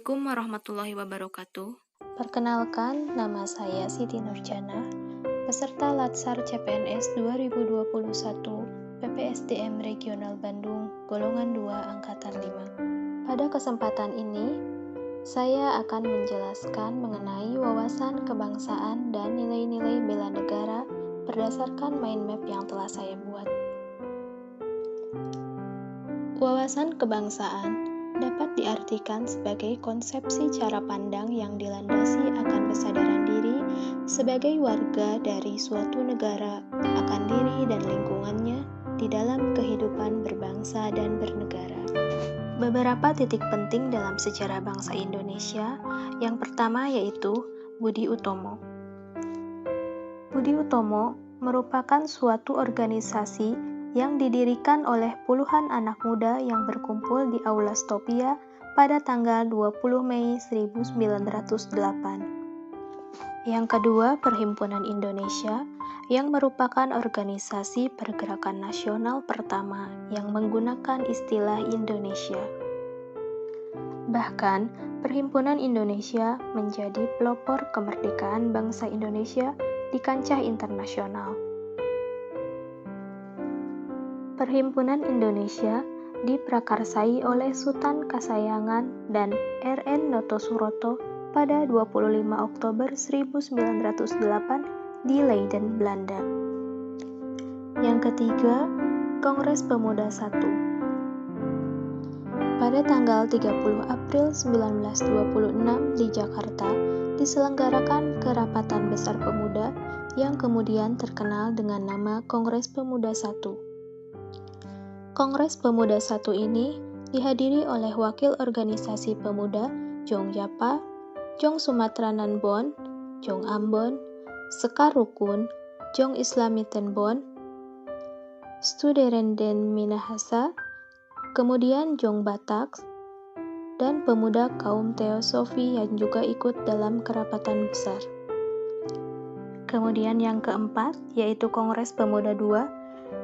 Assalamualaikum warahmatullahi wabarakatuh. Perkenalkan, nama saya Siti Nurjana, peserta Latsar CPNS 2021 PPSDM Regional Bandung, golongan 2 Angkatan 5. Pada kesempatan ini, saya akan menjelaskan mengenai wawasan kebangsaan dan nilai-nilai bela negara berdasarkan mind map yang telah saya buat. Wawasan kebangsaan dapat diartikan sebagai konsepsi cara pandang yang dilandasi akan kesadaran diri sebagai warga dari suatu negara akan diri dan lingkungannya di dalam kehidupan berbangsa dan bernegara. Beberapa titik penting dalam sejarah bangsa Indonesia, yang pertama yaitu Budi Utomo. Budi Utomo merupakan suatu organisasi yang didirikan oleh puluhan anak muda yang berkumpul di Aula Stopia pada tanggal 20 Mei 1908. Yang kedua, Perhimpunan Indonesia, yang merupakan organisasi pergerakan nasional pertama yang menggunakan istilah Indonesia. Bahkan, Perhimpunan Indonesia menjadi pelopor kemerdekaan bangsa Indonesia di kancah internasional. Perhimpunan Indonesia diprakarsai oleh Sultan Kasayangan dan R.N. Notosuroto pada 25 Oktober 1908 di Leiden, Belanda. Yang ketiga, Kongres Pemuda I. Pada tanggal 30 April 1926 di Jakarta diselenggarakan Kerapatan Besar Pemuda yang kemudian terkenal dengan nama Kongres Pemuda I. Kongres Pemuda I ini dihadiri oleh wakil organisasi pemuda Jong Yapa, Jong Sumatranan Bon, Jong Ambon, Sekar Rukun, Jong Islamiten Bon, Studerenden Minahasa, kemudian Jong Batak, dan pemuda kaum Teosofi yang juga ikut dalam kerapatan besar. Kemudian yang keempat yaitu Kongres Pemuda II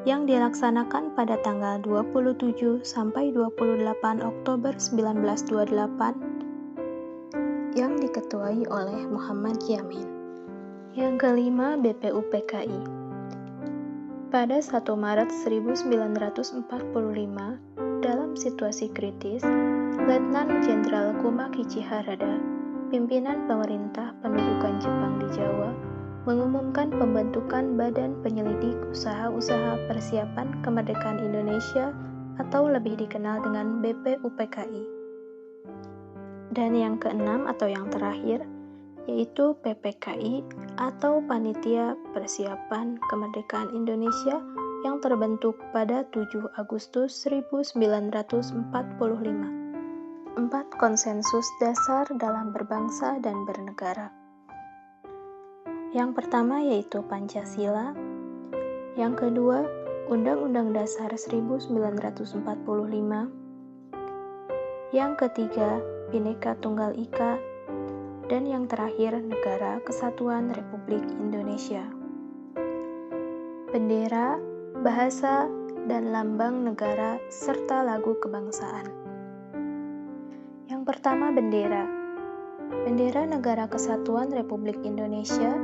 yang dilaksanakan pada tanggal 27 sampai 28 Oktober 1928 yang diketuai oleh Muhammad Yamin. Yang kelima, BPUPKI. Pada 1 Maret 1945, dalam situasi kritis, Letnan Jenderal Kumakichi Harada, pimpinan pemerintah pendudukan Jepang di Jawa, mengumumkan pembentukan Badan Penyelidik Usaha-Usaha Persiapan Kemerdekaan Indonesia atau lebih dikenal dengan BPUPKI. Dan yang keenam atau yang terakhir yaitu PPKI atau Panitia Persiapan Kemerdekaan Indonesia yang terbentuk pada 7 Agustus 1945. 4 konsensus dasar dalam berbangsa dan bernegara. Yang pertama yaitu Pancasila, yang kedua Undang-Undang Dasar 1945, yang ketiga Bhinneka Tunggal Ika, dan yang terakhir Negara Kesatuan Republik Indonesia. Bendera, bahasa, dan lambang negara serta lagu kebangsaan. Yang pertama bendera. Bendera Negara Kesatuan Republik Indonesia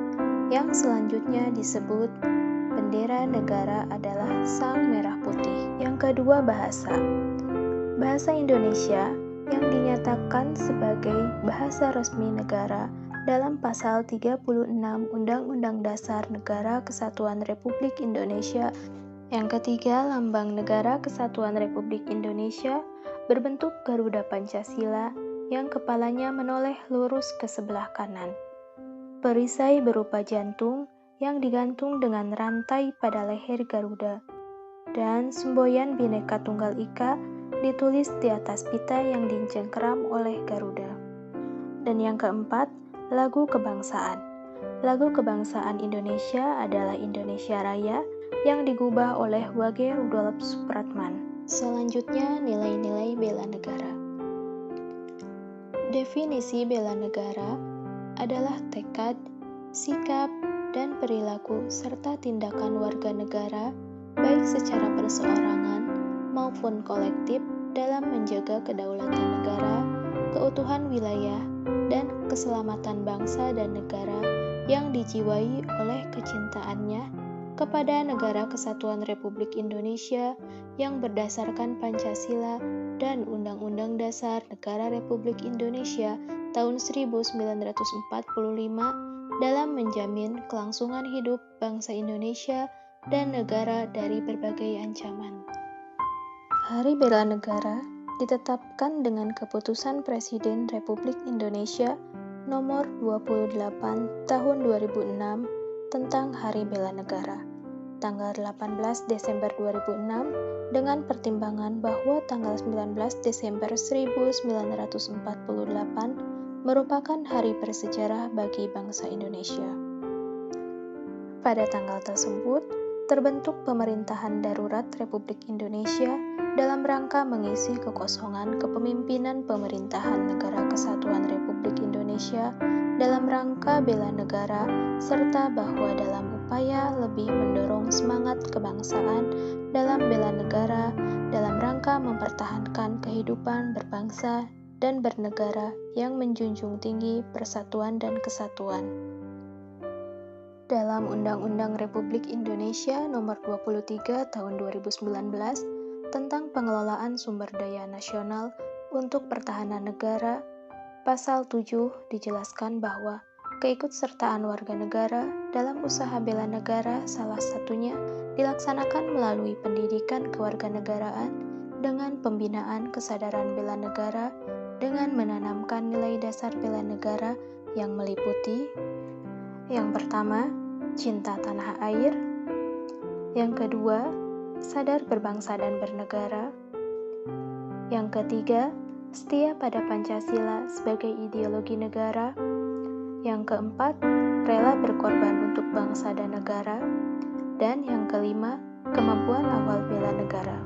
yang selanjutnya disebut bendera negara adalah Sang Merah Putih. Yang kedua bahasa. Bahasa Indonesia yang dinyatakan sebagai bahasa resmi negara dalam pasal 36 Undang-Undang Dasar Negara Kesatuan Republik Indonesia. Yang ketiga lambang Negara Kesatuan Republik Indonesia berbentuk Garuda Pancasila yang kepalanya menoleh lurus ke sebelah kanan. Perisai berupa jantung yang digantung dengan rantai pada leher Garuda. Dan semboyan Bhinneka Tunggal Ika ditulis di atas pita yang dicengkeram oleh Garuda. Dan yang keempat, lagu kebangsaan. Lagu kebangsaan Indonesia adalah Indonesia Raya yang digubah oleh Wage Rudolf Supratman. Selanjutnya, nilai-nilai bela negara. Definisi bela negara adalah tekad, sikap, dan perilaku serta tindakan warga negara baik secara perseorangan maupun kolektif dalam menjaga kedaulatan negara, keutuhan wilayah, dan keselamatan bangsa dan negara yang dijiwai oleh kecintaannya kepada Negara Kesatuan Republik Indonesia yang berdasarkan Pancasila dan Undang-Undang Dasar Negara Republik Indonesia tahun 1945 dalam menjamin kelangsungan hidup bangsa Indonesia dan negara dari berbagai ancaman. Hari Bela Negara ditetapkan dengan Keputusan Presiden Republik Indonesia Nomor 28 Tahun 2006 tentang Hari Bela Negara, tanggal 18 Desember 2006, dengan pertimbangan bahwa tanggal 19 Desember 1948 merupakan hari bersejarah bagi bangsa Indonesia. Pada tanggal tersebut, terbentuk Pemerintahan Darurat Republik Indonesia dalam rangka mengisi kekosongan kepemimpinan Pemerintahan Negara Kesatuan Republik Indonesia dalam rangka bela negara, serta bahwa dalam upaya lebih mendorong semangat kebangsaan dalam bela negara dalam rangka mempertahankan kehidupan berbangsa dan bernegara yang menjunjung tinggi persatuan dan kesatuan. Dalam Undang-Undang Republik Indonesia Nomor 23 Tahun 2019 tentang pengelolaan sumber daya nasional untuk pertahanan negara, Pasal 7 dijelaskan bahwa keikutsertaan warga negara dalam usaha bela negara salah satunya dilaksanakan melalui pendidikan kewarganegaraan dengan pembinaan kesadaran bela negara dengan menanamkan nilai dasar bela negara yang meliputi: yang pertama, cinta tanah air; yang kedua, sadar berbangsa dan bernegara; yang ketiga, setia pada Pancasila sebagai ideologi negara; yang keempat, rela berkorban untuk bangsa dan negara; dan yang kelima, kemampuan awal bela negara.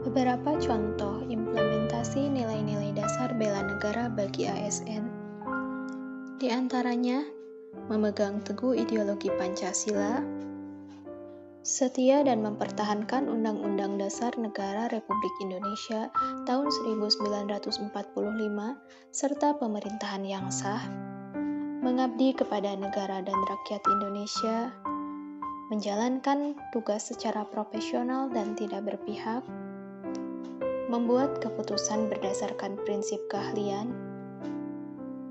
Beberapa contoh implementasi nilai-nilai dasar bela negara bagi ASN, di antaranya memegang teguh ideologi Pancasila, setia dan mempertahankan Undang-Undang Dasar Negara Republik Indonesia tahun 1945 serta pemerintahan yang sah, mengabdi kepada negara dan rakyat Indonesia, menjalankan tugas secara profesional dan tidak berpihak, membuat keputusan berdasarkan prinsip keahlian,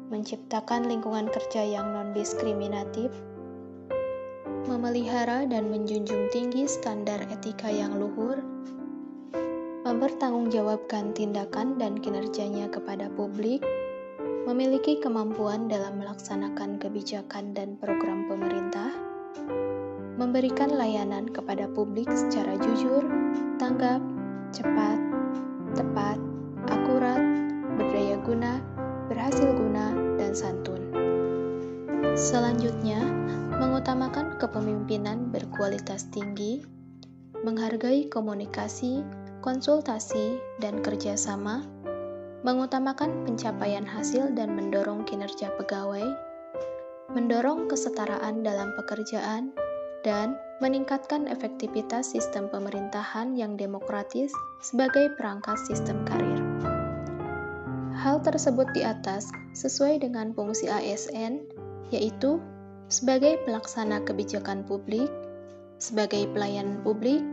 menciptakan lingkungan kerja yang non-diskriminatif, memelihara dan menjunjung tinggi standar etika yang luhur, mempertanggungjawabkan tindakan dan kinerjanya kepada publik, memiliki kemampuan dalam melaksanakan kebijakan dan program pemerintah, memberikan layanan kepada publik secara jujur, tanggap, cepat, tepat, akurat, berdaya guna, berhasil guna, dan santun. Selanjutnya, mengutamakan kepemimpinan berkualitas tinggi, menghargai komunikasi, konsultasi, dan kerjasama, mengutamakan pencapaian hasil dan mendorong kinerja pegawai, mendorong kesetaraan dalam pekerjaan, dan meningkatkan efektivitas sistem pemerintahan yang demokratis sebagai perangkat sistem karir. Hal tersebut di atas sesuai dengan fungsi ASN, yaitu sebagai pelaksana kebijakan publik, sebagai pelayan publik,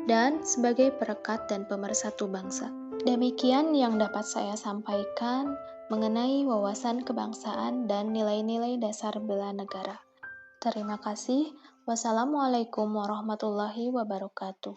dan sebagai perekat dan pemersatu bangsa. Demikian yang dapat saya sampaikan mengenai wawasan kebangsaan dan nilai-nilai dasar bela negara. Terima kasih. Wassalamualaikum warahmatullahi wabarakatuh.